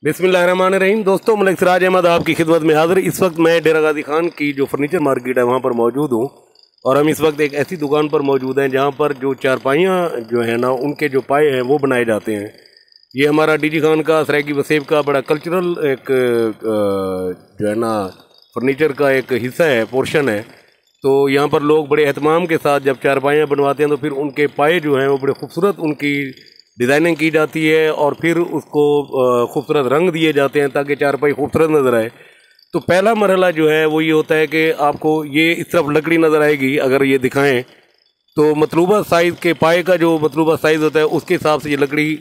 बिस्मिल्लाहिर्रहमानिर्रहीम। दोस्तों, मलिक सिराज अहमद आपकी खिदमत में हाजिर। इस वक्त मैं डेरा गाजी खान की जो फर्नीचर मार्केट है वहाँ पर मौजूद हूँ और हम इस वक्त एक ऐसी दुकान पर मौजूद हैं जहाँ पर जो चारपाइयाँ जो है ना उनके जो पाए हैं वो बनाए जाते हैं। ये हमारा डीजी खान का सरायकी वसेब का बड़ा कल्चरल एक जो है ना फर्नीचर का एक हिस्सा है, पोर्शन है। तो यहाँ पर लोग बड़े एहतमाम के साथ जब चारपाइयाँ बनवाते हैं तो फिर उनके पाए जो हैं वो बड़े खूबसूरत उनकी डिज़ाइनिंग की जाती है और फिर उसको खूबसूरत रंग दिए जाते हैं ताकि चारपाई खूबसूरत नज़र आए। तो पहला मरहला जो है वो ये होता है कि आपको ये इस तरफ लकड़ी नज़र आएगी, अगर ये दिखाएं तो मतलूबा साइज़ के पाए का जो मतलूबा साइज़ होता है उसके हिसाब से ये लकड़ी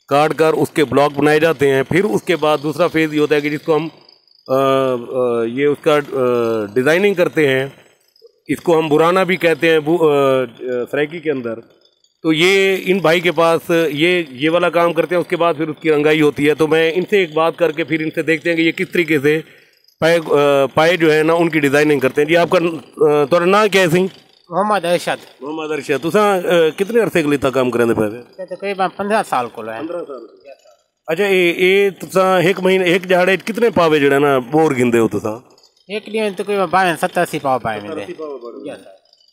काट कर उसके ब्लॉक बनाए जाते हैं। फिर उसके बाद दूसरा फेज़ ये होता है कि जिसको हम ये उसका डिज़ाइनिंग करते हैं, इसको हम बुराना भी कहते हैं सराइकी के अंदर। तो ये इन भाई के पास ये वाला काम करते हैं, उसके बाद फिर उसकी रंगाई होती है। तो मैं इनसे एक बात करके फिर इनसे देखते हैं कि ये किस तरीके से पाए जो है ना उनकी डिज़ाइनिंग करते हैं। जी, आपका थोड़ा ना क्या है? सही मोहम्मद अरशद। मोहम्मद अरशद, तुसा कितने अरसे के लिए काम करें पे? तकरीबन 15 साल को है। 15 साल। अच्छा, ये तुसा एक महीने एक दिहाड़े कितने पावे जो है ना बोर गिनते हो तुसा? एक दिन तकरीबन 70-80 पाव पाए मिलते।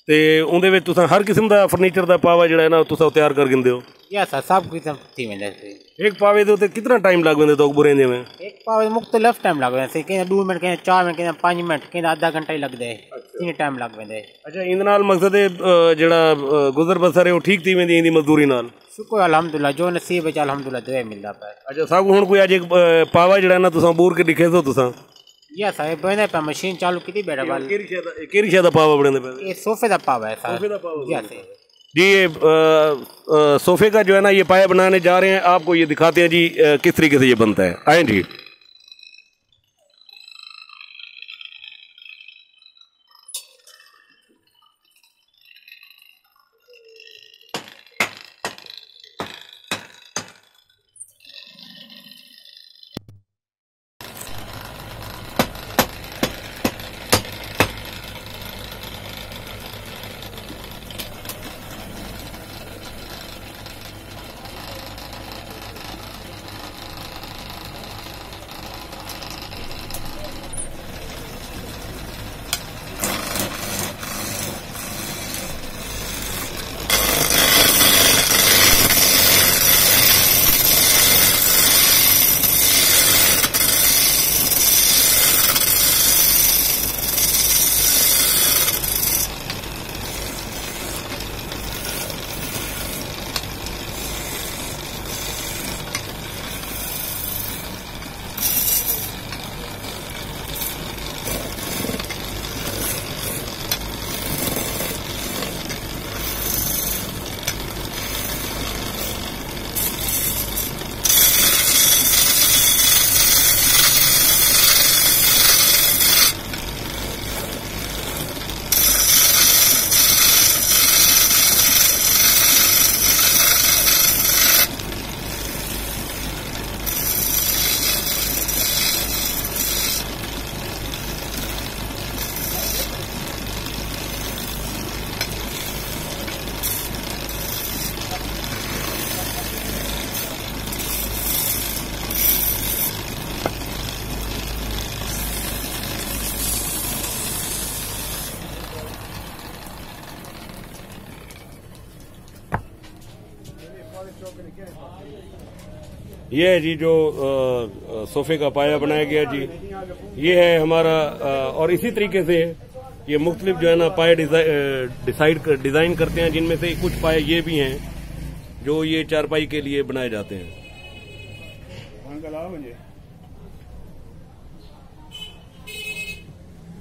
ते उनदे विच तुसा हर किस्म दा फर्नीचर दा पावा जो है ना तुसा तैयार कर गिनते हो? यस सर, सब किस्म थी मिलते। एक पावे दे उते कितना टाइम लग वेंदे तो बुरे में? एक पावे मुख्तलिफ टाइम लग वेंदे, कहीं 2 मिनट, कहीं 4 मिनट, कहीं 5 मिनट, कहीं आधा घंटा ही लगदे। इतनी टाइम लग वेंदे। अच्छा, इंदे नाल मकसद है जेड़ा गुजर बसर है वो ठीक थी वेंदी इंदी मजदूरी नाल? शुक्र अल्हम्दुलिल्लाह, जो नसीब है अल्हम्दुलिल्लाह दुआ मिलदा पे। अच्छा, सब हुन कोई अज एक पावा जेड़ा ना तुसा बूर के दिखे सो तुसा? यस सर, बने पे मशीन चालू की बैठा वाली। केरी शायद पावा बने पे? ये सोफे दा पावा है सर। सोफे दा पावा। यस जी, ये सोफे का जो है ना ये पाया बनाने जा रहे हैं, आपको ये दिखाते हैं जी किस तरीके से ये बनता है। आए जी। ये है जी जो सोफे का पाया बनाया गया जी, ये है हमारा। और इसी तरीके से ये मुख्तलिफ जो है ना पाए डिज़ाइन करते हैं, जिनमें से कुछ पाए ये भी हैं जो ये चारपाई के लिए बनाए जाते हैं।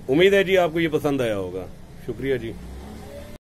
उम्मीद है जी आपको ये पसंद आया होगा। शुक्रिया जी।